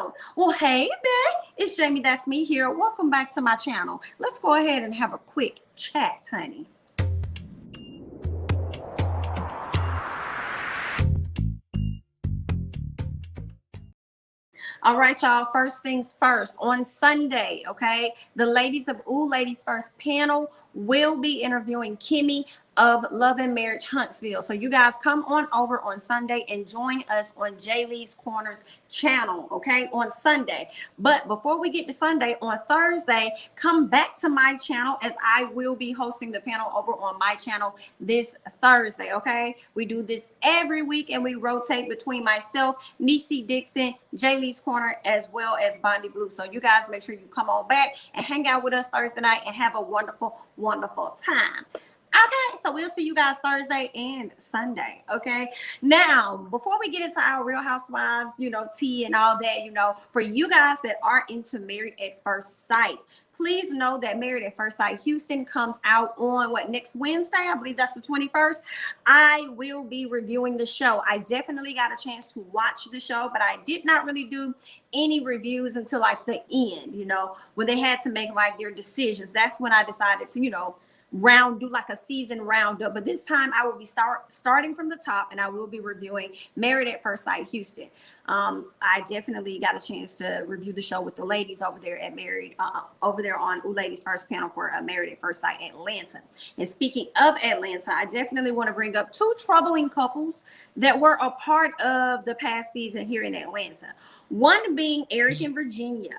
out. Well, hey, babe, it's Jamie, that's me here. Welcome back to my channel. Let's go ahead and have a quick chat, honey. All right, y'all. First things first. On Sunday, okay, the ladies of Ooh Ladies First panel will be interviewing Kimmy of Love and Marriage Huntsville. So you guys come on over on Sunday and join us on J Lee's Corners channel, okay, on Sunday. But before we get to Sunday, on Thursday, come back to my channel as I will be hosting the panel over on my channel this Thursday, okay? We do this every week and we rotate between myself, Nisi Dixon, J Lee's Corner, as well as Bondi Blue. So you guys make sure you come on back and hang out with us Thursday night and have a wonderful, wonderful time. Okay, so we'll see you guys Thursday and Sunday, okay? Now, before we get into our Real Housewives, you know, tea and all that, you know, for you guys that are into Married at First Sight, please know that Married at First Sight Houston comes out on, next Wednesday? I believe that's the 21st. I will be reviewing the show. I definitely got a chance to watch the show, but I did not really do any reviews until like the end, you know, when they had to make like their decisions. That's when I decided to, you know, do like a season roundup. But this time I will be starting from the top and I will be reviewing Married at First Sight Houston. I definitely got a chance to review the show with the ladies over there at over there on Ooh Ladies First panel for Married at First Sight Atlanta. And speaking of Atlanta, I definitely want to bring up two troubling couples that were a part of the past season here in Atlanta. One being Eric and Virginia.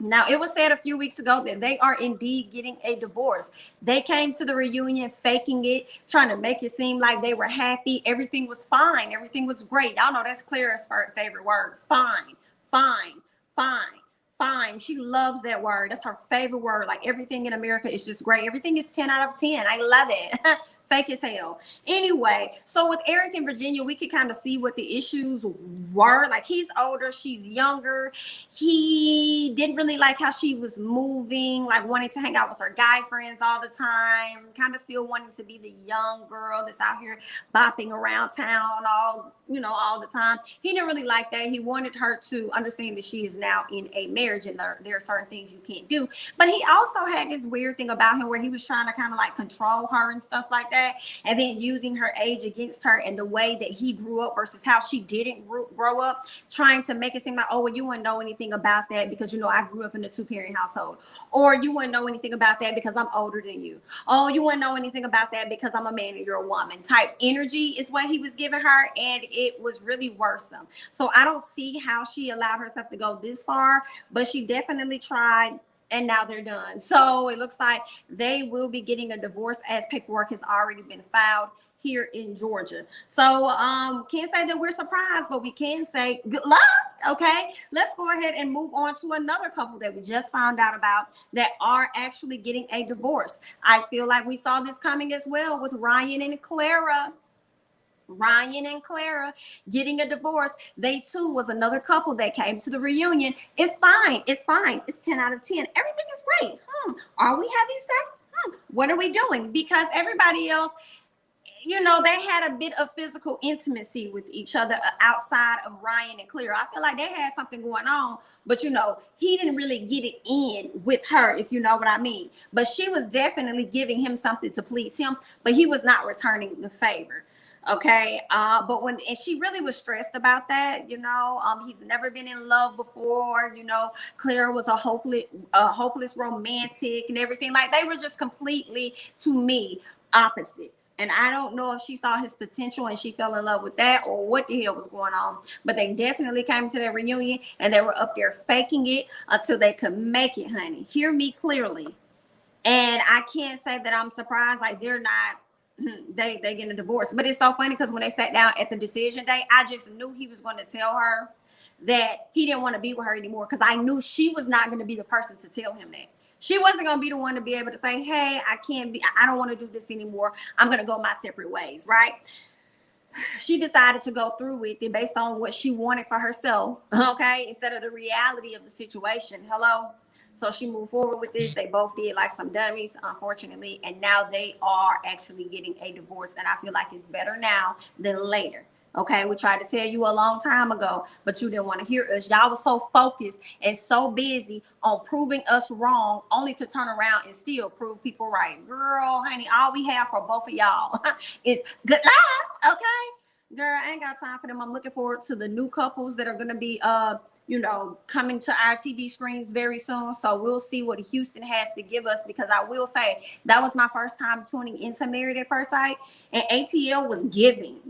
Now, it was said a few weeks ago that they are indeed getting a divorce. They came to the reunion faking it, trying to make it seem like they were happy. Everything was fine. Everything was great. Y'all know that's Clara's favorite word. Fine, fine, fine, fine. She loves that word. That's her favorite word. Like everything in America is just great. Everything is 10 out of 10. I love it. Fake as hell. Anyway, so with Eric and Virginia, we could kind of see what the issues were. Like, he's older, she's younger. He didn't really like how she was moving, like wanting to hang out with her guy friends all the time, kind of still wanting to be the young girl that's out here bopping around town all the time. He didn't really like that. He wanted her to understand that she is now in a marriage and there are certain things you can't do. But he also had this weird thing about him where he was trying to kind of like control her and stuff like that. And then using her age against her and the way that he grew up versus how she didn't grow up, trying to make it seem like, oh, well, you wouldn't know anything about that because, you know, I grew up in a two-parent household. Or you wouldn't know anything about that because I'm older than you. Oh, you wouldn't know anything about that because I'm a man and you're a woman. Type energy is what he was giving her, and it was really worrisome. So I don't see how she allowed herself to go this far, but she definitely tried. And now they're done. So it looks like they will be getting a divorce as paperwork has already been filed here in Georgia. So can't say that we're surprised, but we can say good luck. Okay, let's go ahead and move on to another couple that we just found out about that are actually getting a divorce. I feel like we saw this coming as well with Ryan and Clara. Ryan and Clara getting a divorce. They too was another couple that came to the reunion. It's fine. It's fine. It's 10 out of 10. Everything is great. Are we having sex? What are we doing? Because everybody else, you know, they had a bit of physical intimacy with each other outside of Ryan and Clara. I feel like they had something going on, but, you know, he didn't really get it in with her, if you know what I mean. But she was definitely giving him something to please him, but he was not returning the favor. Okay, but and she really was stressed about that, you know. He's never been in love before, you know. Clara was a hopeless romantic and everything. Like, they were just completely, to me, opposites. And I don't know if she saw his potential and she fell in love with that or what the hell was going on. But they definitely came to their reunion and they were up there faking it until they could make it, honey. Hear me clearly. And I can't say that I'm surprised. Like, they're not. They getting a divorce. But it's so funny because when they sat down at the decision day, I just knew he was going to tell her that he didn't want to be with her anymore, because I knew she was not going to be the person to tell him that. She wasn't going to be the one to be able to say, hey, I don't want to do this anymore. I'm going to go my separate ways, right? She decided to go through with it based on what she wanted for herself, okay, instead of the reality of the situation. Hello? So she moved forward with this. They both did like some dummies, unfortunately. And now they are actually getting a divorce. And I feel like it's better now than later. Okay, we tried to tell you a long time ago, but you didn't want to hear us. Y'all was so focused and so busy on proving us wrong, only to turn around and still prove people right. Girl, honey, all we have for both of y'all is good luck. Okay, girl, I ain't got time for them. I'm looking forward to the new couples that are gonna be you know, coming to our TV screens very soon. So we'll see what Houston has to give us, because I will say that was my first time tuning into Married at First Sight, and ATL was giving.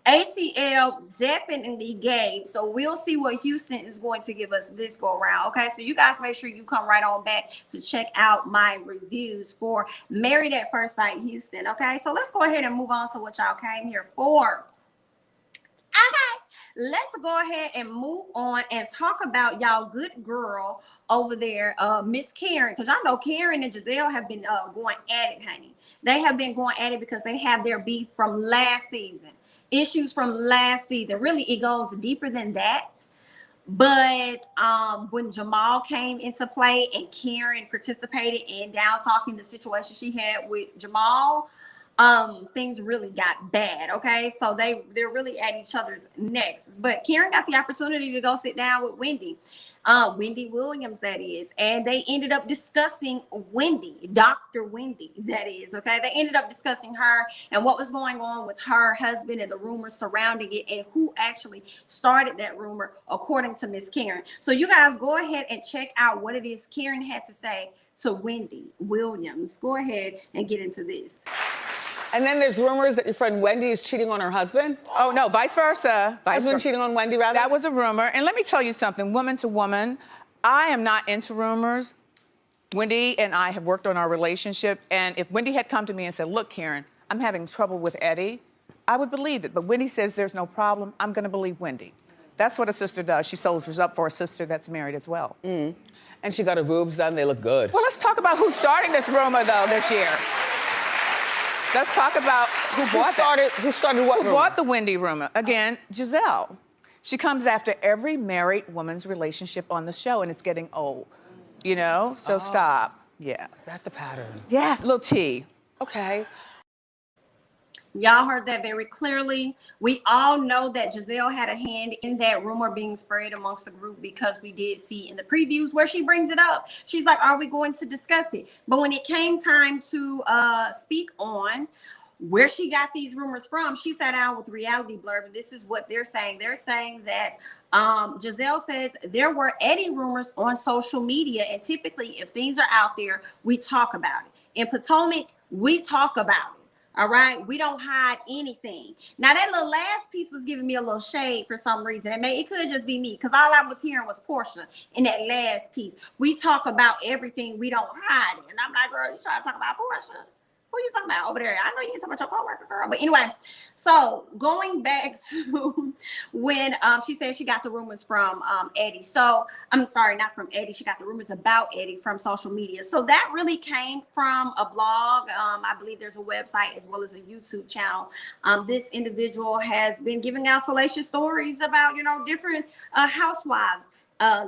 ATL definitely gave. So we'll see what Houston is going to give us this go around. Okay, so you guys make sure you come right on back to check out my reviews for Married at First Sight Houston. Okay, so let's go ahead and move on to what y'all came here for. Okay, let's go ahead and move on and talk about y'all good girl over there, Miss Karen, because y'all know Karen and Gizelle have been going at it, honey. They have been going at it because they have their beef from last season, issues from last season. Really, it goes deeper than that. But when Jamal came into play and Karen participated in down talking the situation she had with Jamal, things really got bad. Okay, so they're really at each other's necks. But Karen got the opportunity to go sit down with Wendy Williams, that is, and they ended up discussing Wendy, Dr. Wendy, that is. Okay, they ended up discussing her and what was going on with her husband and the rumors surrounding it and who actually started that rumor, according to Miss Karen. So you guys go ahead and check out what it is Karen had to say to Wendy Williams. Go ahead and get into this. And then there's rumors that your friend Wendy is cheating on her husband. Oh, no, vice versa. Husband cheating on Wendy, rather? That was a rumor. And let me tell you something, woman to woman, I am not into rumors. Wendy and I have worked on our relationship. And if Wendy had come to me and said, look, Karen, I'm having trouble with Eddie, I would believe it. But Wendy says there's no problem, I'm going to believe Wendy. That's what a sister does. She soldiers up for a sister that's married as well. And she got her boobs done. They look good. Well, let's talk about who's starting this rumor, though, this year. Let's talk about who bought the Wendy rumor. Again, Gizelle. She comes after every married woman's relationship on the show, and it's getting old, you know? So stop. Yeah. That's the pattern. Yes, little T. Okay. Y'all heard that very clearly. We all know that Gizelle had a hand in that rumor being spread amongst the group, because we did see in the previews where she brings it up. She's like, are we going to discuss it? But when it came time to speak on where she got these rumors from, she sat down with Reality Blurb, and this is what they're saying. They're saying that Gizelle says there were Eddie rumors on social media, and typically if things are out there, we talk about it. In Potomac, we talk about it. All right, we don't hide anything. Now that little last piece was giving me a little shade for some reason. It could just be me, because all I was hearing was Portia in that last piece. We talk about everything, we don't hide it. And I'm like, girl, you trying to talk about Portia? Who you talking about over there? I know you ain't talking about your coworker, girl. But anyway, so going back to when she said she got the rumors from Eddie. So I'm sorry, not from Eddie. She got the rumors about Eddie from social media. So that really came from a blog. I believe there's a website as well as a YouTube channel. This individual has been giving out salacious stories about, you know, different housewives.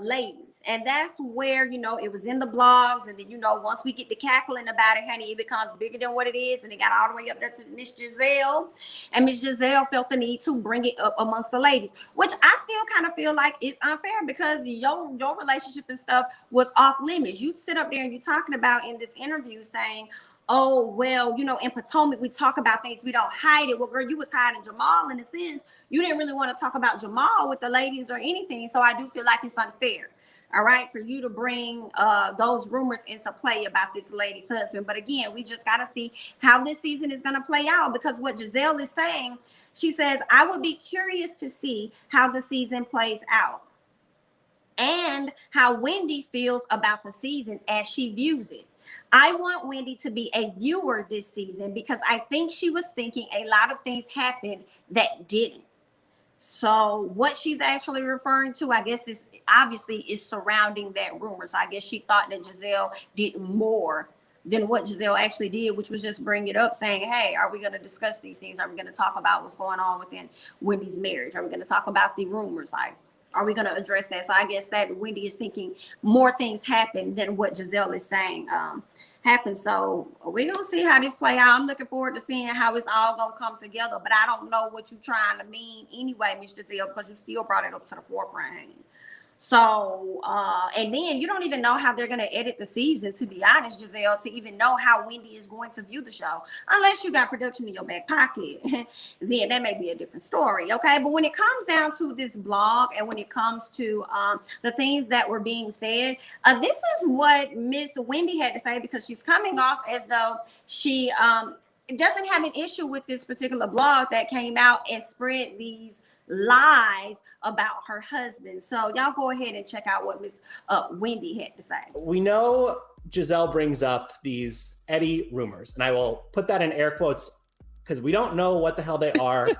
Ladies, and that's where, you know, it was in the blogs, and then, you know, once we get to cackling about it, honey, it becomes bigger than what it is, and it got all the way up there to Miss Gizelle, and Miss Gizelle felt the need to bring it up amongst the ladies, which I still kind of feel like it's unfair, because your relationship and stuff was off limits. You sit up there and you're talking about in this interview saying, oh, well, you know, in Potomac, we talk about things, we don't hide it. Well, girl, you was hiding Jamal in a sense. You didn't really want to talk about Jamal with the ladies or anything. So I do feel like it's unfair, all right, for you to bring those rumors into play about this lady's husband. But again, we just got to see how this season is going to play out, because what Gizelle is saying, she says, I would be curious to see how the season plays out and how Wendy feels about the season as she views it. I want Wendy to be a viewer this season, because I think she was thinking a lot of things happened that didn't. So what she's actually referring to, I guess, is obviously is surrounding that rumor. So I guess she thought that Gizelle did more than what Gizelle actually did, which was just bring it up saying, hey, are we going to discuss these things? Are we going to talk about what's going on within Wendy's marriage? Are we going to talk about the rumors? Like, are we going to address that? So I guess that Wendy is thinking more things happen than what Gizelle is saying happen. So we're gonna see how this play out. I'm looking forward to seeing how it's all gonna come together. But I don't know what you're trying to mean anyway, Miss Gizelle, because you still brought it up to the forefront, honey. So, and then you don't even know how they're going to edit the season, to be honest, Gizelle, to even know how Wendy is going to view the show. Unless you got production in your back pocket, then that may be a different story, okay? But when it comes down to this blog and when it comes to the things that were being said, this is what Miss Wendy had to say, because she's coming off as though she doesn't have an issue with this particular blog that came out and spread these lies about her husband. So y'all go ahead and check out what Miss Wendy had to say. We know Gizelle brings up these Eddie rumors, and I will put that in air quotes because we don't know what the hell they are.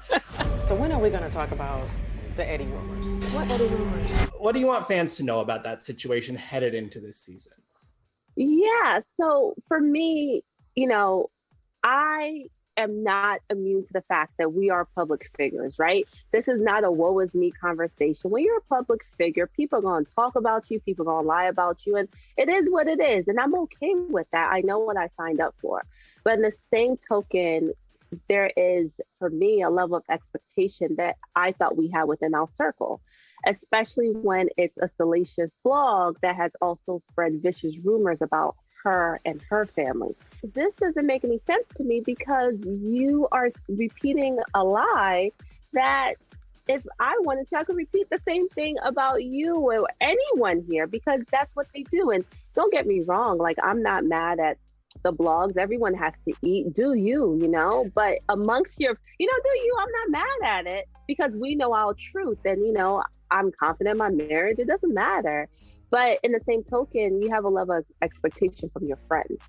So when are we going to talk about the Eddie rumors? What Eddie rumors? What do you want fans to know about that situation headed into this season? Yeah, so for me, you know, I am not immune to the fact that we are public figures, right? This is not a woe is me conversation. When you're a public figure, people are going to talk about you, people are going to lie about you, and it is what it is. And I'm okay with that. I know what I signed up for. But in the same token, there is, for me, a level of expectation that I thought we had within our circle, especially when it's a salacious blog that has also spread vicious rumors about her and her family. This doesn't make any sense to me, because you are repeating a lie that if I wanted to, I could repeat the same thing about you or anyone here, because that's what they do. And don't get me wrong, like, I'm not mad at the blogs. Everyone has to eat. Do you, you know? But amongst your, do you? I'm not mad at it, because we know our truth. And, I'm confident in my marriage. It doesn't matter. But in the same token, you have a level of expectation from your friends.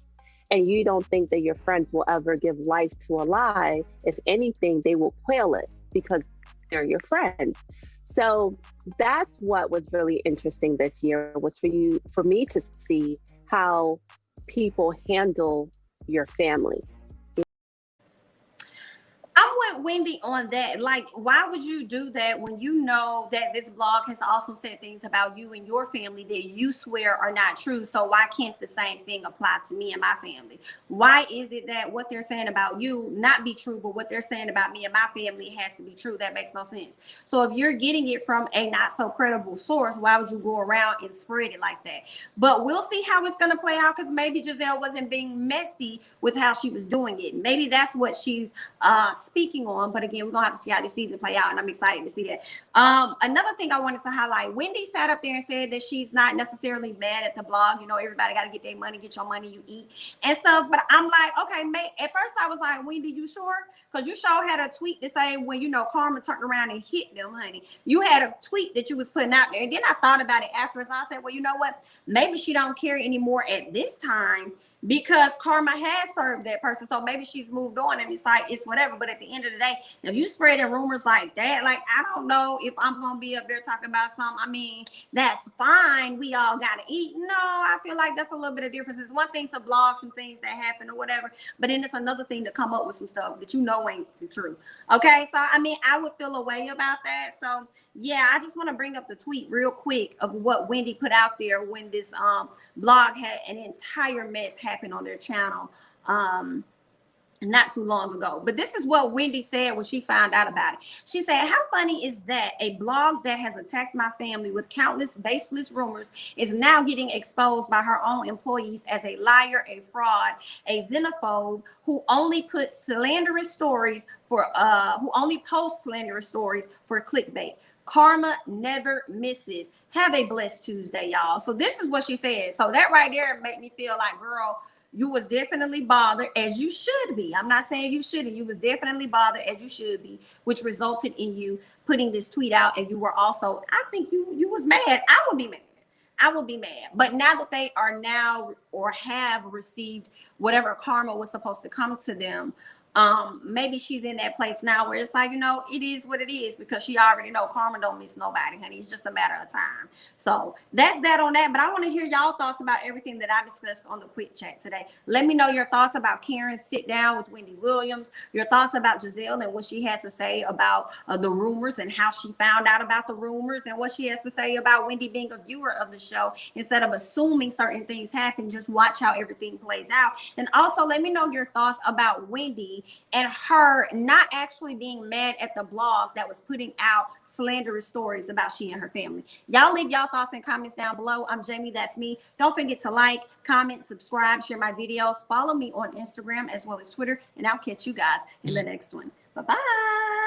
And you don't think that your friends will ever give life to a lie. If anything, they will quail it because they're your friends. So that's what was really interesting this year, was for me to see how people handle your family. I'm with Wendy on that. Like, why would you do that when you know that this blog has also said things about you and your family that you swear are not true? So why can't the same thing apply to me and my family? Why is it that what they're saying about you not be true, but what they're saying about me and my family has to be true? That makes no sense. So if you're getting it from a not so credible source, why would you go around and spread it like that? But we'll see how it's going to play out, because maybe Gizelle wasn't being messy with how she was doing it. Maybe that's what she's speaking on. But again, we're gonna have to see how the season play out, and I'm excited to see that. Another thing I wanted to highlight, Wendy sat up there and said that she's not necessarily mad at the blog. Everybody got to get their money, get your money, you eat and stuff. But I'm like, okay, at first I was like, Wendy, you sure? Because you sure had a tweet to say when Karma turned around and hit them, honey. You had a tweet that you was putting out there, and then I thought about it afterwards. And I said, well, you know what? Maybe she don't care anymore at this time, because Karma has served that person. So maybe she's moved on, and it's like, it's whatever. But at the end of the day, if you spreading rumors like that, like, I don't know if I'm going to be up there talking about something. I mean, that's fine. We all got to eat. No, I feel like that's a little bit of difference. It's one thing to blog some things that happen or whatever, but then it's another thing to come up with some stuff that ain't true. Okay. So, I mean, I would feel a way about that. So yeah, I just want to bring up the tweet real quick of what Wendy put out there when this blog had an entire mess happen on their channel not too long ago. But this is what Wendy said when she found out about it. She said, how funny is that a blog that has attacked my family with countless baseless rumors is now getting exposed by her own employees as a liar, a fraud, a xenophobe who only puts slanderous stories for who only posts slanderous stories for clickbait. Karma never misses. Have a blessed Tuesday, y'all. So this is what she said. So that right there made me feel like, girl, you was definitely bothered, as you should be. I'm not saying you shouldn't. You was definitely bothered, as you should be, which resulted in you putting this tweet out. And you were also, I think you was mad. I would be mad. I will be mad. But now that they are now or have received whatever karma was supposed to come to them, maybe she's in that place now where it's like, you know, it is what it is, because she already know karma don't miss nobody, honey. It's just a matter of time. So that's that on that. But I want to hear y'all thoughts about everything that I discussed on the quick chat today. Let me know your thoughts about Karen's sit down with Wendy Williams, your thoughts about Gizelle and what she had to say about the rumors and how she found out about the rumors, and what she has to say about Wendy being a viewer of the show. Instead of assuming certain things happen, just watch how everything plays out. And also let me know your thoughts about Wendy and her not actually being mad at the blog that was putting out slanderous stories about she and her family. Y'all leave y'all thoughts and comments down below. I'm Jamie, that's me. Don't forget to like, comment, subscribe, share my videos, follow me on Instagram as well as Twitter, and I'll catch you guys in the next one. Bye-bye.